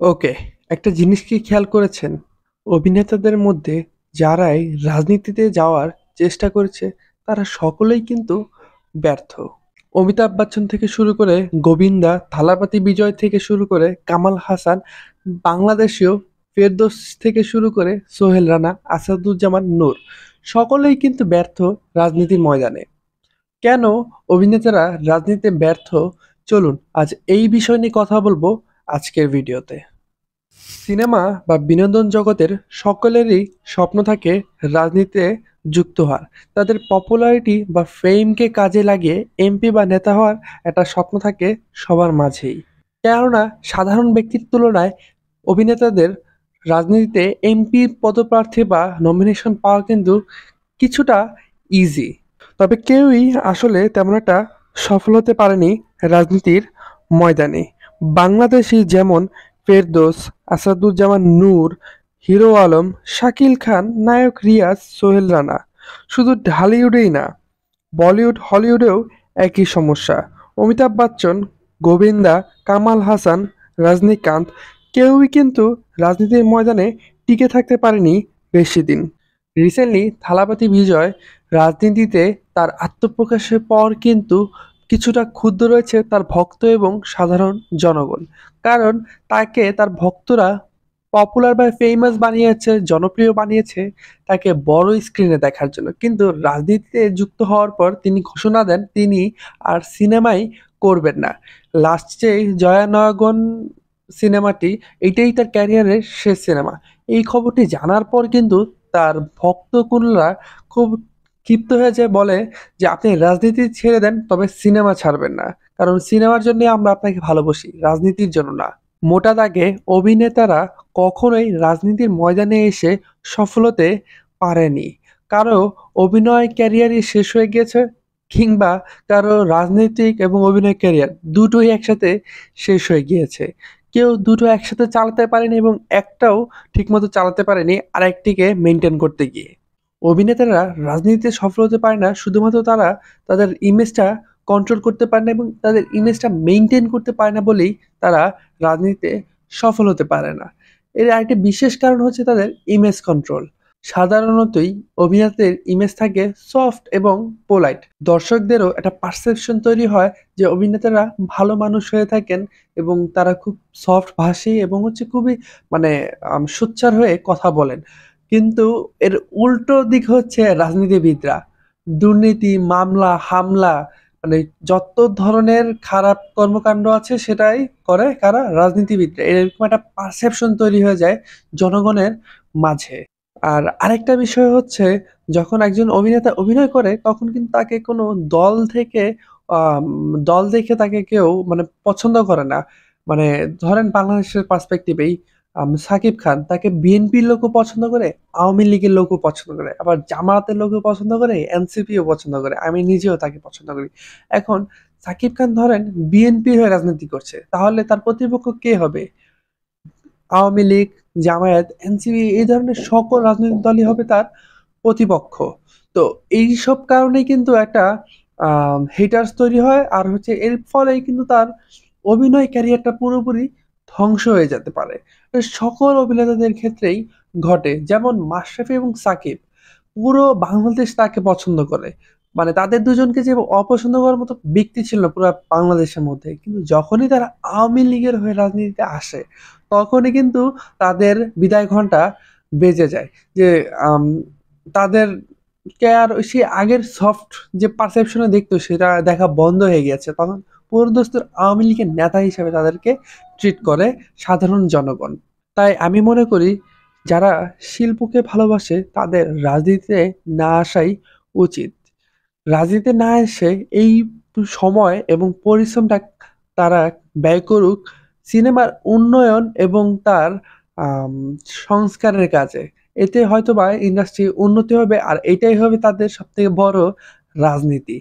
ওকে, একটা জিনিস কি খেয়াল করেছেন? অভিনেতাদের মধ্যে যারাই রাজনীতিতে যাওয়ার চেষ্টা করেছে, তারা সকলেই কিন্তু ব্যর্থ। অমিতাভ বচ্চন থেকে শুরু করে গোবিন্দা, থালাপতি বিজয় থেকে শুরু করে কামাল হাসান, বাংলাদেশীয় ফেরদৌস থেকে শুরু করে সোহেল রানা, আসাদুজ্জামান নূর, সকলেই কিন্তু ব্যর্থ রাজনীতির ময়দানে। কেন অভিনেতারা রাজনীতিতে ব্যর্থ? চলুন আজ এই বিষয় নিয়ে কথা বলবো আজকের ভিডিওতে। সিনেমা বা বিনোদন জগতের সকলেরই স্বপ্ন থাকে রাজনীতিতে যুক্ত হওয়ার। তাদের পপুলারিটি বা ফেমকে কাজে লাগিয়ে এমপি বা নেতা হওয়ার একটা স্বপ্ন থাকে সবার মাঝেই। কেননা সাধারণ ব্যক্তির তুলনায় অভিনেতাদের রাজনীতিতে এমপি পদপ্রার্থী বা নমিনেশন পাওয়া কিন্তু কিছুটা ইজি। তবে কেউই আসলে তেমন একটা সফল হতে পারেনি রাজনীতির ময়দানে। বাংলাদেশি যেমন ফেরদৌস, আসাদুজ্জামান নূর, হিরো আলম, শাকিল খান, নায়ক রিয়াজ, সোহেল রানা। শুধু ঢালিউডেই না, বলিউড হলিউডেও একই সমস্যা। অমিতাভ বচ্চন, গোবিন্দা, কামাল হাসান, রজনীকান্ত কেউই কিন্তু রাজনীতির ময়দানে টিকে থাকতে পারেনি বেশি দিন। রিসেন্টলি থালাপতি বিজয় রাজনীতিতে তার আত্মপ্রকাশের পর কিন্তু কিছুটা ক্ষুব্ধ রয়েছে তার ভক্ত এবং সাধারণ জনগণ। কারণ তাকে তার ভক্তরা পপুলার বা ফেমাস বানিয়েছে, জনপ্রিয় বানিয়েছে তাকে বড় স্ক্রিনে দেখার জন্য। কিন্তু রাজনীতিতে যুক্ত হওয়ার পর তিনি ঘোষণা দেন তিনি আর সিনেমাই করবেন না। লাস্ট যে জয়া নয়াগন সিনেমাটি, এটাই তার ক্যারিয়ারের শেষ সিনেমা। এই খবরটি জানার পর কিন্তু তার ভক্তকুলরা খুব ক্ষিপ্ত হয়ে যায়, বলে যে আপনি রাজনীতি ছেড়ে দেন, তবে সিনেমা ছাড়বেন না। কারণ সিনেমার জন্য আমরা আপনাকে ভালোবাসি, রাজনীতির জন্য না। মোটা দাগে অভিনেতারা কখনোই রাজনীতির ময়দানে এসে সফল হতে পারেনি। কারো অভিনয় ক্যারিয়ারই শেষ হয়ে গিয়েছে, কিংবা কারো রাজনৈতিক এবং অভিনয় ক্যারিয়ার দুটোই একসাথে শেষ হয়ে গিয়েছে। কেউ দুটো একসাথে চালাতে পারেনি এবং একটাও ঠিকমতো চালাতে পারেনি আরেকটিকে মেনটেন করতে গিয়ে। অভিনেতারা রাজনীতিতে সফল হতে পারে না শুধুমাত্র তারা তাদের ইমেজটা কন্ট্রোল করতে পারে না এবং তাদের ইমেজটা মেনটেন করতে পারে না বলেই তারা রাজনীতিতে সফল হতে পারে না। এর আরেকটি বিশেষ কারণ হচ্ছে তাদের ইমেজ কন্ট্রোল। সাধারণতই অভিনেতাদের ইমেজ থাকে সফট এবং পোলাইট। দর্শকদেরও একটা পারসেপশন তৈরি হয় যে অভিনেতারা ভালো মানুষ হয়ে থাকেন এবং তারা খুব সফট ভাষী এবং হচ্ছে খুবই মানে সোচ্চার হয়ে কথা বলেন। কিন্তু এর উল্টো দিক হচ্ছে রাজনীতিবিদরা। দুর্নীতি, মামলা, হামলা, মানে যত ধরনের খারাপ কর্মকাণ্ড আছে সেটাই করে কারা? রাজনীতিবিদরা। এরকম একটা পারসেপশন তৈরি হয়ে যায় জনগণের মাঝে। আর আরেকটা বিষয় হচ্ছে, যখন একজন অভিনেতা অভিনয় করে তখন কিন্তু তাকে কোনো দল থেকে আম দল দেখে তাকে কেউ মানে পছন্দ করে না। মানে ধরেন বাংলাদেশের পার্সপেক্টিভেই সাকিব খান, তাকে বিএনপির লোকও পছন্দ করে, আওয়ামী লীগের লোকও পছন্দ করে, আবার জামায়াতের লোকও পছন্দ করে, এনসিপিও পছন্দ করে। আমি নিজেও তাকে পছন্দ করি। এখন সাকিব খান ধরেন বিএনপির হয়ে রাজনীতি করছে, তাহলে তার প্রতিপক্ষ কে হবে? আওয়ামী লীগ, জামায়াত, এনসিপি এই ধরনের সকল রাজনৈতিক দলই হবে তার প্রতিপক্ষ। তো এইসব কারণেই কিন্তু একটা হেটার্স তৈরি হয়, আর হচ্ছে এর ফলেই কিন্তু তার অভিনয় ক্যারিয়ারটা পুরোপুরি ধ্বংস হয়ে যেতে পারে। তো সকল অভিনেতাদের ক্ষেত্রেই ঘটে। যেমন মাশরাফি এবং সাকিব, পুরো বাংলাদেশ তাকে পছন্দ করে। মানে তাদের দুজনকে যে অপছন্দ করার মতো ব্যক্তি ছিল না পুরো বাংলাদেশের মধ্যে। কিন্তু যখনই তারা আওয়ামী লীগের হয়ে রাজনীতিতে আসে, তখনই কিন্তু তাদের বিদায় ঘন্টা বেজে যায়। যে আম তাদেরকে আর সে আগের সফট যে পারসেপশনে দেখতো সেটা দেখা বন্ধ হয়ে গিয়েছে। তখন পুরোদস্তুর আওয়ামী লীগের নেতা হিসেবে তাদেরকে ট্রিট করে সাধারণ জনগণ। তাই আমি মনে করি যারা শিল্পকে ভালোবাসে তাদের রাজনীতিতে না আসাই উচিত। রাজনীতিতে না এসে এই সময় এবং পরিশ্রমটা তারা ব্যয় করুক সিনেমার উন্নয়ন এবং তার আম সংস্কারের কাজে। এতে হয়তোবা ইন্ডাস্ট্রি উন্নতি হবে, আর এটাই হবে তাদের সবথেকে বড় রাজনীতি।